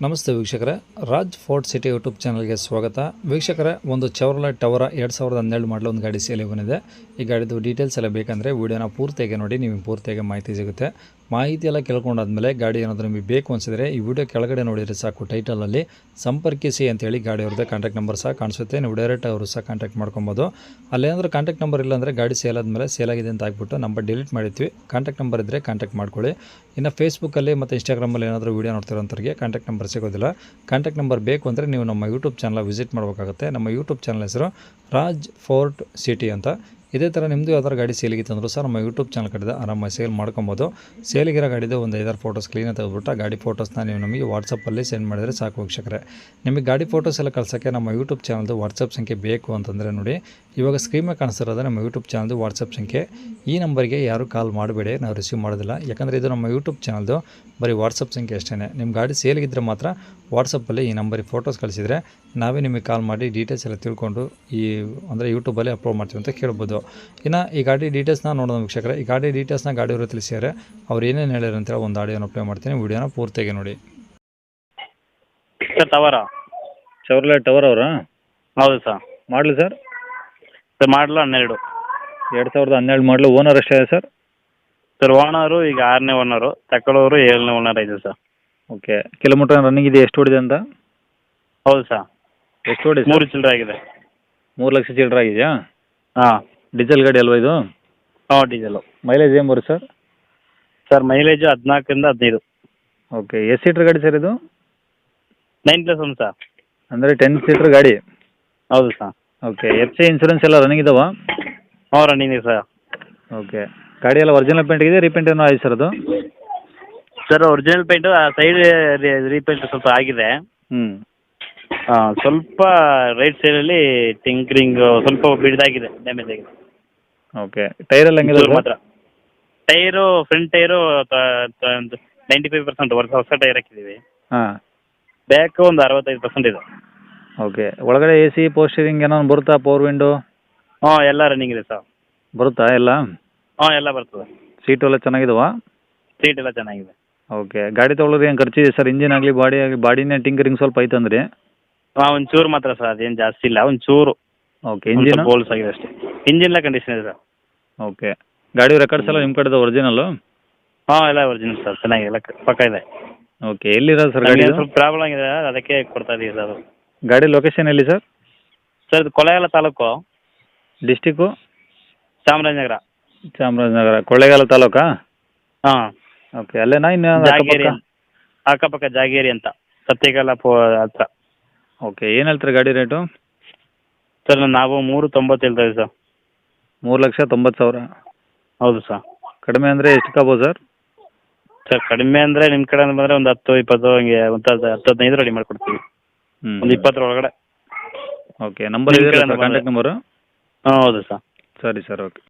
ನಮಸ್ತೆ ವೀಕ್ಷಕರೇ, Raj fort city YouTube ಚಾನಲ್ಗೆ ಸ್ವಾಗತ. ವೀಕ್ಷಕರೇ, ಒಂದು ಚಾವ್ರಲೆಟ್ ಟವರ 2012 ಮಾಡಲು ಒಂದು ಗಾಡಿ ಸೇಲಿಗೆ ಬಂದಿದೆ. ಈ ಗಾಡಿದು ಡೀಟೇಲ್ಸ್ ಎಲ್ಲ ಬೇಕಂದರೆ ವೀಡಿಯೋನ ಪೂರ್ತಿಯಾಗಿ ನೋಡಿ, ನಿಮಗೆ ಪೂರ್ತಿಯಾಗಿ ಮಾಹಿತಿ ಸಿಗುತ್ತೆ. ಮಾಹಿತಿ ಎಲ್ಲ ಕೇಳ್ಕೊಂಡಾದ್ಮೇಲೆ ಗಾಡಿ ಏನಾದರೂ ನಿಮಗೆ ಬೇಕು ಅನಿಸಿದರೆ ಈ ವಿಡಿಯೋ ಕೆಳಗಡೆ ನೋಡಿದರೆ ಸಾಕು, ಟೈಟಲಲ್ಲಿ ಸಂಪರ್ಕಿಸಿ ಅಂತೇಳಿ ಗಾಡಿ ಅವ್ರದ್ದೇ ಕಾಂಟ್ಯಾಕ್ಟ್ ನಂಬರ್ ಸಹ ಕಾಣಿಸುತ್ತೆ. ನೀವು ಡೈರೆಕ್ಟ್ ಅವರು ಸಹ ಕಾಂಟ್ಯಾಕ್ಟ್ ಮಾಡ್ಕೊಬೋದು. ಅಲ್ಲೇನಾದರೂ ಕಾಂಟ್ಯಾಕ್ಟ್ ನಂಬರ್ ಇಲ್ಲಾಂದರೆ ಗಾಡಿ ಸೇಲ್ ಆದಮೇಲೆ ಸೇಲ್ ಆಗಿದೆ ಅಂತ ಹಾಕ್ಬಿಟ್ಟು ನಂಬರ್ ಡಿಲೀಟ್ ಮಾಡಿರ್ತೀವಿ. ಕಾಂಟ್ಯಾಕ್ಟ್ ನಂಬರ್ ಇದ್ದರೆ ಕಾಂಟ್ಯಾಕ್ಟ್ ಮಾಡ್ಕೊಳ್ಳಿ. ಇನ್ನು ಫೇಸ್ಬುಕ್ಕಲ್ಲಿ ಮತ್ತು ಇನ್ಸ್ಟಾಗ್ರಾಮಲ್ಲಿ ಏನಾದರೂ ವೀಡಿಯೋ ನೋಡ್ತಿರೋಂಥವ್ರಿಗೆ ಕಾಂಟ್ಯಾಕ್ಟ್ ನಂಬರ್ ಸಿಗೋದಿಲ್ಲ. ಕಾಂಟ್ಯಾಕ್ಟ್ ನಂಬರ್ ಬೇಕು ಅಂದರೆ ನೀವು ನಮ್ಮ ಯೂಟ್ಯೂಬ್ ಚಾನಲ್ ವಿಸಿಟ್ ಮಾಡಬೇಕಾಗುತ್ತೆ. ನಮ್ಮ ಯೂಟ್ಯೂಬ್ ಚಾನಲ್ ಹೆಸರು ರಾಜ್ ಫೋರ್ಟ್ ಸಿಟಿ ಅಂತ. ಇದೇ ಥರ ನಿಮ್ಮದು ಯಾವ್ದಾರು ಗಾಡಿ ಸೇಲಿಗೆ ತಂದರೂ ಸಹ ನಮ್ಮ ಯೂಟ್ಯೂಬ್ ಚಾನಲ್ ಕಡೆದ ಆರಾಮಾಗಿ ಸೇಲ್ ಮಾಡ್ಕೊಬೋದು. ಸೇಲಿಗಿರೋ ಗಾಡಿದು ಒಂದು 5-6 ಫೋಟೋಸ್ ಕ್ಲೀನಾಗಿ ತೆಗೆದುಬಿಟ್ಟು ಗಾಡಿ ಫೋಟೋಸ್ನ ನೀವು ನಮಗೆ ವಾಟ್ಸಪ್ಪಲ್ಲಿ ಸೆಂಡ್ ಮಾಡಿದರೆ ಸಾಕು ವೀಕ್ಷಕರೇ. ನಿಮಗೆ ಗಾಡಿ ಫೋಟೋಸ್ ಎಲ್ಲ ಕಳ್ಸೋಕ್ಕೆ ನಮ್ಮ ಯೂಟ್ಯೂಬ್ ಚಾನಲ್ದು ವಾಟ್ಸಪ್ ಸಂಖ್ಯೆ ಬೇಕು ಅಂತಂದರೆ ನೋಡಿ, ಇವಾಗ ಸ್ಕ್ರೀನ್ ಮೇಲೆ ಕಾಣಿಸ್ತಿರೋದು ನಮ್ಮ ಯೂಟ್ಯೂಬ್ ಚಾನಲ್ದು ವಾಟ್ಸಪ್ ಸಂಖ್ಯೆ. ಈ ನಂಬರ್ಗೆ ಯಾರು ಕಾಲ್ ಮಾಡಬೇಡಿ, ನಾವು ರಿಸೀವ್ ಮಾಡೋದಿಲ್ಲ. ಯಾಕಂದರೆ ಇದು ನಮ್ಮ ಯೂಟ್ಯೂಬ್ ಚಾನಲ್ದು ಬರೀ ವಾಟ್ಸಪ್ ಸಂಖ್ಯೆ ಅಷ್ಟೇ. ನಿಮ್ಮ ಗಾಡಿ ಸೇಲಿಗಿದ್ದರೆ ಮಾತ್ರ ವಾಟ್ಸಪ್ಪಲ್ಲಿ ಈ ನಂಬರಿಗೆ ಫೋಟೋಸ್ ಕಳಿಸಿದರೆ ನಾವೇ ನಿಮಗೆ ಕಾಲ್ ಮಾಡಿ ಡೀಟೇಲ್ಸ್ ಎಲ್ಲ ತಿಳ್ಕೊಂಡು ಅಂದರೆ ಯೂಟ್ಯೂಬಲ್ಲಿ ಅಪ್ಲೋಡ್ ಮಾಡ್ತೀವಿ ಅಂತ ಕೇಳ್ಬೋದು. ಇನ್ನು ಈ ಗಾಡಿ ಡೀಟೇಲ್ಸ್ನ ನೋಡೋಣ ವೀಕ್ಷಕರೇ. ಈ ಗಾಡಿ ಡೀಟೇಲ್ಸ್ನ ಗಾಡಿಯವರು ತಿಳಿಸಿದ್ದಾರೆ. ಅವ್ರು ಏನೇನು ಹೇಳಿದ್ರು ಅಂತೇಳಿ ಒಂದು ಆಡಿಯೋನ ಪ್ಲೇ ಮಾಡ್ತೀನಿ, ವೀಡಿಯೋನ ಪೂರ್ತಿಯಾಗಿ ನೋಡಿ. ಸರ್ ಟವರ ಚೌರ್ಲೆ ಟವರ್ ಅವರಾ? ಹೌದು ಸರ್. ಮಾಡಲಿ ಸರ್? ಸರ್ ಮಾಡಲು 12. 2012 ಮಾಡಲು. ಓನರ್ ಎಷ್ಟಿದೆ ಸರ್? ಸರ್ ಓನರು ಈಗ 6ನೇ ಓನರು, ತಗೊಳ್ಳೋರು 7ನೇ ಓನರ್ ಇದೆ ಸರ್. ಓಕೆ. ಕಿಲೋಮೀಟರ್ ರನ್ನಿಂಗ್ ಇದೆ, ಎಷ್ಟು ಹೊಡಿದೆ ಅಂತ? ಹೌದು ಸರ್. ಎಷ್ಟು ಹೊಡಿ? 3 ಚಿಲ್ಲರೆ ಆಗಿದೆ. 3 ಲಕ್ಷ ಚಿಲ್ಲರೆ ಆಗಿದೆಯಾ? ಹಾಂ. ಡೀಸೆಲ್ ಗಾಡಿ ಅಲ್ವಾ ಇದು? ಹಾಂ ಡೀಸೆಲು. ಮೈಲೇಜ್ ಏನು ಬರುತ್ತೆ ಸರ್? ಸರ್ ಮೈಲೇಜು 14ರಿಂದ 15. ಓಕೆ. ಎಷ್ಟು ಸೀಟ್ರ್ ಗಾಡಿ ಸರ್ ಇದು? 9+1 ಸರ್. ಅಂದರೆ 10 ಸೀಟ್ರ್ ಗಾಡಿ? ಹೌದು ಸರ್. ಓಕೆ. FC ಇನ್ಸೂರೆನ್ಸ್ ಎಲ್ಲ ರನ್ನಿಂಗ್ ಇದಾವ? ಹಾಂ ರನ್ನಿಂಗ್ ಇದೆ ಸರ್. ಓಕೆ. ಗಾಡಿ ಎಲ್ಲ ಒರಿಜಿನಲ್ ಪೇಂಟ್ ಇದೆ, ರೀಪೇಂಟ್ ಏನೋ ಆಯ್ತು ಸರ್ ಅದು? Sir original paint side repaint ಸ್ವಲ್ಪ ಆಗಿದೆ. ಸ್ವಲ್ಪ ರೈಟ್ ಸೈಡಲ್ಲಿ ಟಿಂಕ್ರಿಂಗ್ ಸ್ವಲ್ಪ ಬಿಡ್ದಾಗಿದೆ, ಡ್ಯಾಮೇಜ್ ಆಗಿದೆ. ಓಕೆ. ಟೈರ್ ಎಲ್ಲ ಹೆಂಗಿದೆ ಮಾತ್ರ ಟೈರು ಫ್ರಂಟ್ ಟೈರು 95% ಹೊಸ ಟೈರ್ ಹಾಕಿದ್ದೀವಿ. ಹಾಂ. ಬ್ಯಾಕ್ ಒಂದು 65% ಇದೆ. ಓಕೆ. ಒಳಗಡೆ AC ಪೋಸ್ಟರಿಂಗ್ ಏನೋ ಬರುತ್ತಾ? Power window? ಹಾಂ ಎಲ್ಲ ರನ್ನಿಂಗ್ ಇದೆ ಸರ್. ಬರುತ್ತಾ ಎಲ್ಲ? ಹಾಂ ಎಲ್ಲ ಬರ್ತದೆ. ಸೀಟು ಎಲ್ಲ ಚೆನ್ನಾಗಿದಾವ? ಸೀಟ್ ಎಲ್ಲ ಚೆನ್ನಾಗಿದೆ. ಓಕೆ. ಗಾಡಿ ತೊಗೊಳೋದು ಏನು ಖರ್ಚಿದೆ ಸರ್? ಇಂಜಿನ್ ಆಗಲಿ ಬಾಡಿನೇ ಟಿಂಕರಿಂಗ್ ಸ್ವಲ್ಪ ಐತಂದ್ರಿ? ಹಾಂ ಒಂಚೂರು ಮಾತ್ರ ಸರ್, ಅದೇನು ಜಾಸ್ತಿ ಇಲ್ಲ, ಒಂಚೂರು. ಓಕೆ. ಇಂಜಿನ್ ಬೋಲ್ಸ್ ಆಗಿದೆ ಅಷ್ಟೇ. ಇಂಜಿನ್ ಎಲ್ಲ ಕಂಡೀಷನ್ ಇದೆ ಸರ್. ಓಕೆ. ಗಾಡಿ ರೆಕಾರ್ಡ್ಸ್ ಎಲ್ಲ ನಿಮ್ಮ ಕಡೆದು ಒರಿಜಿನಲ್ಲು? ಹಾಂ ಎಲ್ಲ ಒರಿಜಿನಲ್ ಸರ್, ಚೆನ್ನಾಗಿದೆ, ಪಕ್ಕ ಇದೆ. ಓಕೆ. ಎಲ್ಲಿರೋದು ಸರ್ ಗಾಡಿ? ಸ್ವಲ್ಪ ಪ್ರಾಬ್ಲಮ್ ಆಗಿದೆ, ಅದಕ್ಕೆ ಕೊಡ್ತಾ ಇದೀವಿ ಸರ್. ಗಾಡಿ ಲೊಕೇಶನ್ ಎಲ್ಲಿ ಸರ್? ಸರ್ ಇದು ಕೊಳ್ಳೇಗಾಲ ತಾಲೂಕು, ಡಿಸ್ಟಿಕ್ಕು? ಚಾಮರಾಜನಗರ. ಚಾಮರಾಜನಗರ. ಕೊಳ್ಳೇಗಾಲ ತಾಲೂಕಾ? ಹಾಂ. ಓಕೆ. ಅಲ್ಲೇನಾ ಇನ್ನು ಜಾಗೇರಿ ಅಕ್ಕಪಕ್ಕ ಜಾಗೇರಿ ಅಂತ, ಸತ್ಯಕಾಲ ಹತ್ರ. ಓಕೆ. ಏನು ಹೇಳ್ತಾರೆ ಗಾಡಿ ರೇಟು? ಸರ್ ನಾವು 3.90 ಹೇಳ್ತಾ ಇದ್ದೀವಿ ಸರ್. 3,90,000? ಹೌದು ಸರ್. ಕಡಿಮೆ ಅಂದರೆ ಎಷ್ಟು ಆಗ್ಬೋದು ಸರ್? ಸರ್ ಕಡಿಮೆ ಅಂದರೆ ನಿಮ್ಮ ಕಡೆ ಬಂದರೆ ಒಂದು 10-20 ಹಂಗೆ, ಒಂದು 10-15 ರೆಡಿ ಮಾಡಿಕೊಡ್ತೀವಿ. ಒಂದು 20 ಒಳಗಡೆ. ಓಕೆ. ನಂಬರ್ ಇದೆ ಕಾಂಟ್ಯಾಕ್ಟ್ ನಂಬರು? ಹಾಂ ಹೌದು ಸರ್. ಸರಿ ಸರ್. ಓಕೆ.